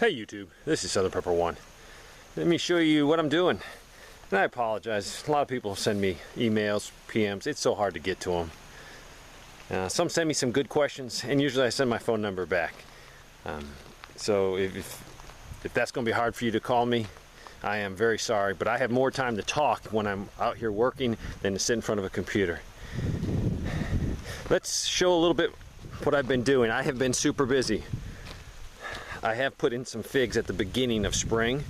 Hey YouTube, this is Southern Prepper 1. Let me show you what I'm doing. And I apologize, a lot of people send me emails, PMs, it's so hard to get to them. Some send me some good questions, and usually I send my phone number back. So if that's going to be hard for you to call me, I am very sorry, but I have more time to talk when I'm out here working than to sit in front of a computer. Let's show a little bit what I've been doing. I have been super busy. I have put in some figs at the beginning of spring.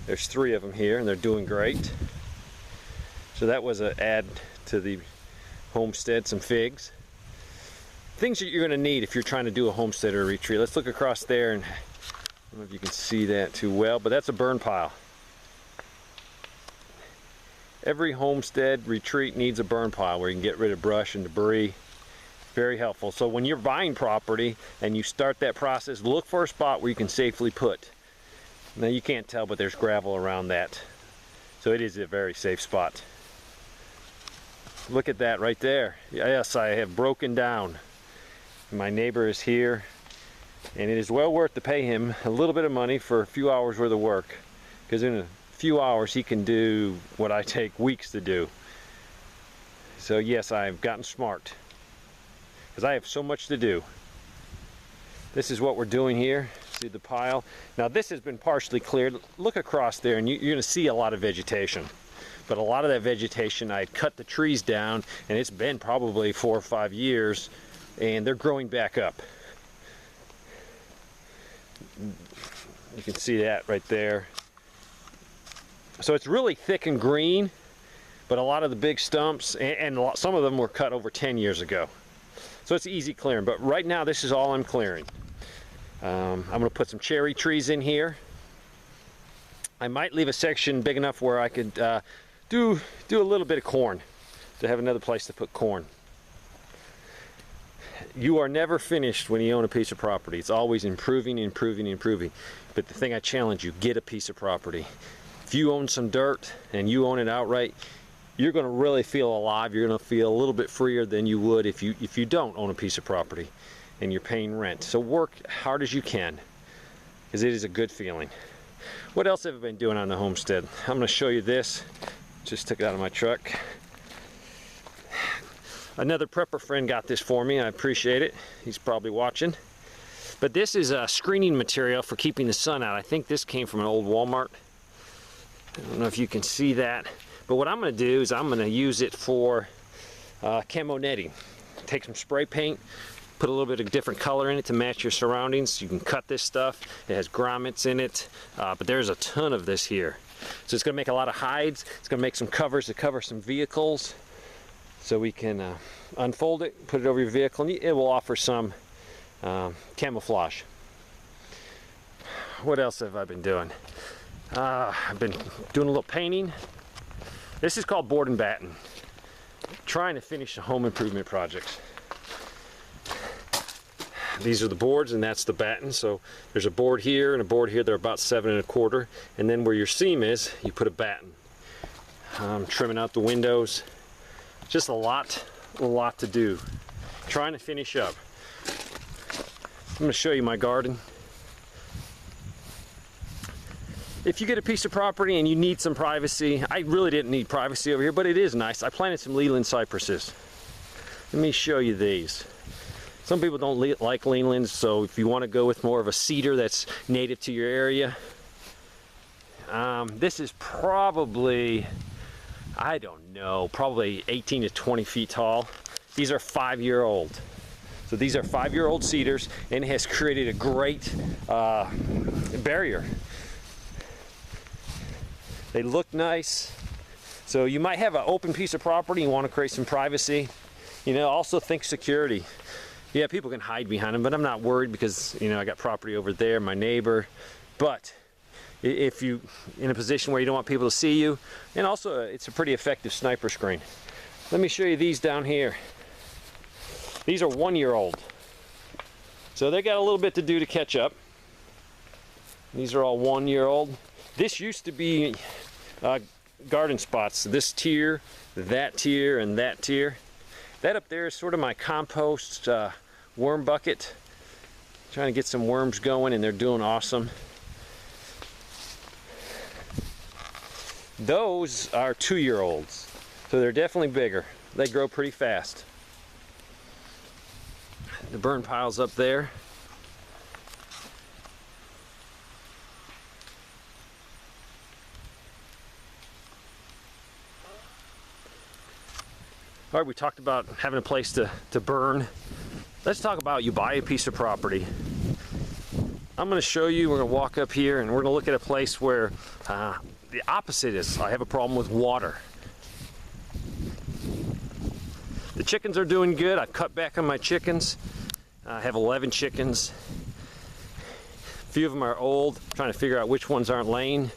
There's 3 of them here and they're doing great. So that was an add to the homestead, some figs. Things that you're going to need if you're trying to do a homestead or a retreat. Let's look across there, and I don't know if you can see that too well, but that's a burn pile. Every homestead retreat needs a burn pile where you can get rid of brush and debris. Very helpful. So when you're buying property and you start that process, look for a spot where you can safely put. Now you can't tell, but there's gravel around that. So it is a very safe spot. Look at that right there. Yes, I have broken down. My neighbor is here, and it is well worth to pay him a little bit of money for a few hours worth of work, because in a few hours he can do what I take weeks to do. So yes, I've gotten smart, because I have so much to do. This is what we're doing here. See the pile? Now this has been partially cleared. Look across there and you're going to see a lot of vegetation. But a lot of that vegetation, I had cut the trees down, and it's been probably 4 or 5 years, and they're growing back up. You can see that right there. So it's really thick and green, but a lot of the big stumps, and some of them were cut over 10 years ago. So it's easy clearing, but right now this is all I'm clearing. I'm going to put some cherry trees in here. I might leave a section big enough where I could do a little bit of corn, to have another place to put corn. You are never finished when you own a piece of property. It's always improving, improving, improving. But the thing I challenge you, get a piece of property. If you own some dirt and you own it outright, you're going to really feel alive. You're going to feel a little bit freer than you would if you don't own a piece of property and you're paying rent. So work hard as you can, because it is a good feeling. What else have I been doing on the homestead? I'm going to show you this. Just took it out of my truck. Another prepper friend got this for me. I appreciate it. He's probably watching. But this is a screening material for keeping the sun out. I think this came from an old Walmart. I don't know if you can see that. But what I'm going to do is I'm going to use it for camo netting. Take some spray paint, put a little bit of different color in it to match your surroundings. You can cut this stuff. It has grommets in it, but there's a ton of this here. So it's going to make a lot of hides. It's going to make some covers to cover some vehicles. So we can unfold it, put it over your vehicle, and it will offer some camouflage. What else have I been doing? I've been doing a little painting. This is called board and batten. Trying to finish a home improvement project. These are the boards and that's the batten. So there's a board here and a board here. They're about 7 1/4. And then where your seam is, you put a batten. Trimming out the windows. Just a lot to do. Trying to finish up. I'm going to show you my garden. If you get a piece of property and you need some privacy, I really didn't need privacy over here, but it is nice. I planted some Leland Cypresses. Let me show you these. Some people don't like Lelands, so if you want to go with more of a cedar that's native to your area, this is probably, I don't know, probably 18 to 20 feet tall. These are 5-year-old. So these are 5-year-old cedars, and it has created a great barrier. They look nice. So you might have an open piece of property, you want to create some privacy. You know, also think security. Yeah, people can hide behind them, but I'm not worried because, you know, I got property over there, my neighbor. But if you in a position where you don't want people to see you, and also it's a pretty effective sniper screen. Let me show you these down here. These are 1-year-old. So they got a little bit to do to catch up. These are all 1-year-old. This used to be garden spots. This tier, that tier, and that tier. That up there is sort of my compost worm bucket. Trying to get some worms going, and they're doing awesome. Those are 2-year-olds, so they're definitely bigger. They grow pretty fast. The burn pile's up there. All right, we talked about having a place to burn. Let's talk about you buy a piece of property. I'm going to show you, we're going to walk up here and we're going to look at a place where the opposite is, I have a problem with water. The chickens are doing good. I've cut back on my chickens. I have 11 chickens. A few of them are old. I'm trying to figure out which ones aren't laying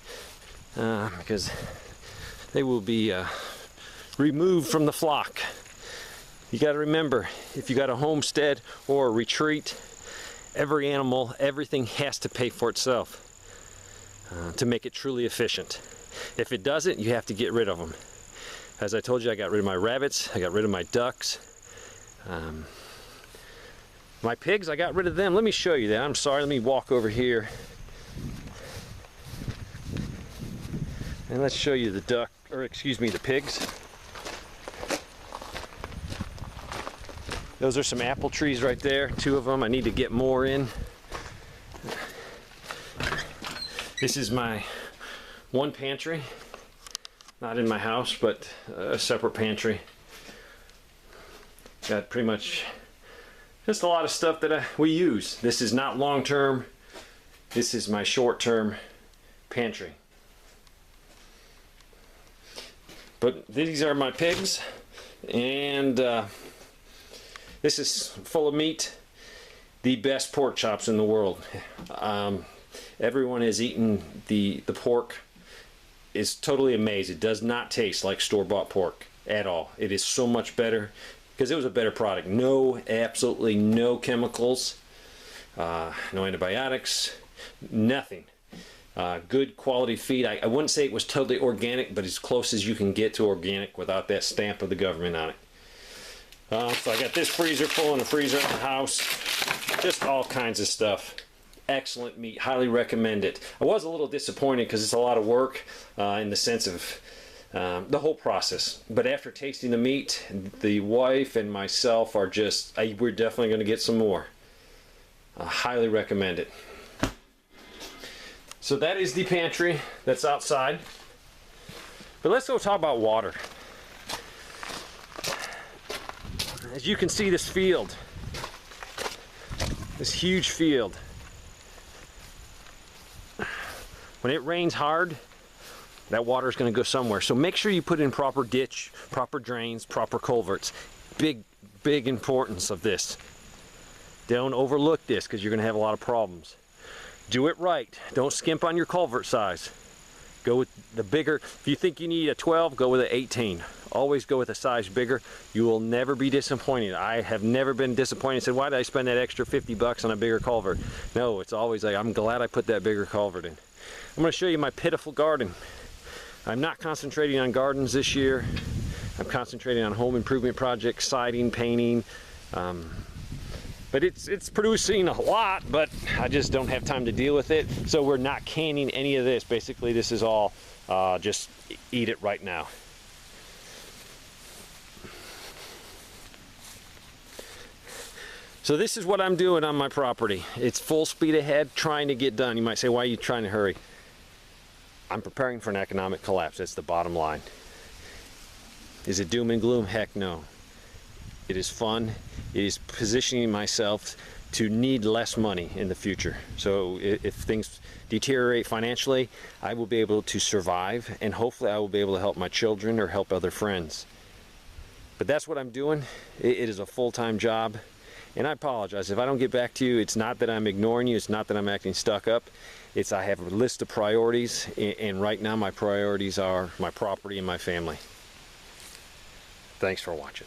because they will be removed from the flock. You got to remember, if you got a homestead or a retreat, every animal, everything has to pay for itself to make it truly efficient. If it doesn't, you have to get rid of them. As I told you, I got rid of my rabbits, I got rid of my ducks. My pigs, I got rid of them. Let me show you that. I'm sorry, let me walk over here. And let's show you the the pigs. Those are some apple trees right there, 2 of them. I need to get more in. This is my one pantry. Not in my house, but a separate pantry. Got pretty much just a lot of stuff that we use. This is not long-term. This is my short-term pantry. But these are my pigs, and this is full of meat. The best pork chops in the world. Everyone has eaten the pork. Is totally amazed. It does not taste like store-bought pork at all. It is so much better because it was a better product. Absolutely no chemicals, no antibiotics, nothing. Good quality feed. I wouldn't say it was totally organic, but as close as you can get to organic without that stamp of the government on it. So I got this freezer full and a freezer in the house. Just all kinds of stuff. Excellent meat. Highly recommend it. I was a little disappointed because it's a lot of work in the sense of the whole process. But after tasting the meat, the wife and myself are just, we're definitely going to get some more. I highly recommend it. So that is the pantry that's outside. But let's go talk about water. As you can see, this field, this huge field, when it rains hard, that water is going to go somewhere. So make sure you put in proper ditch, proper drains, proper culverts. Big importance of this. Don't overlook this because you're going to have a lot of problems. Do it right. Don't skimp on your culvert size. Go with the bigger. If you think you need a 12, go with an 18. Always go with a size bigger. You will never be disappointed. I have never been disappointed and said, why did I spend that extra 50 bucks on a bigger culvert? No, it's always like, I'm glad I put that bigger culvert in. I'm going to show you my pitiful garden. I'm not concentrating on gardens this year. I'm concentrating on home improvement projects, siding, painting. But it's producing a lot, but I just don't have time to deal with it. So we're not canning any of this. Basically, this is all just eat it right now. So this is what I'm doing on my property. It's full speed ahead, trying to get done. You might say, why are you trying to hurry? I'm preparing for an economic collapse. That's the bottom line. Is it doom and gloom? Heck no. It is fun. It is positioning myself to need less money in the future. So if things deteriorate financially, I will be able to survive, and hopefully I will be able to help my children or help other friends. But that's what I'm doing. It is a full-time job. And I apologize if I don't get back to you. It's not that I'm ignoring you. It's not that I'm acting stuck up. It's I have a list of priorities, and right now my priorities are my property and my family. Thanks for watching.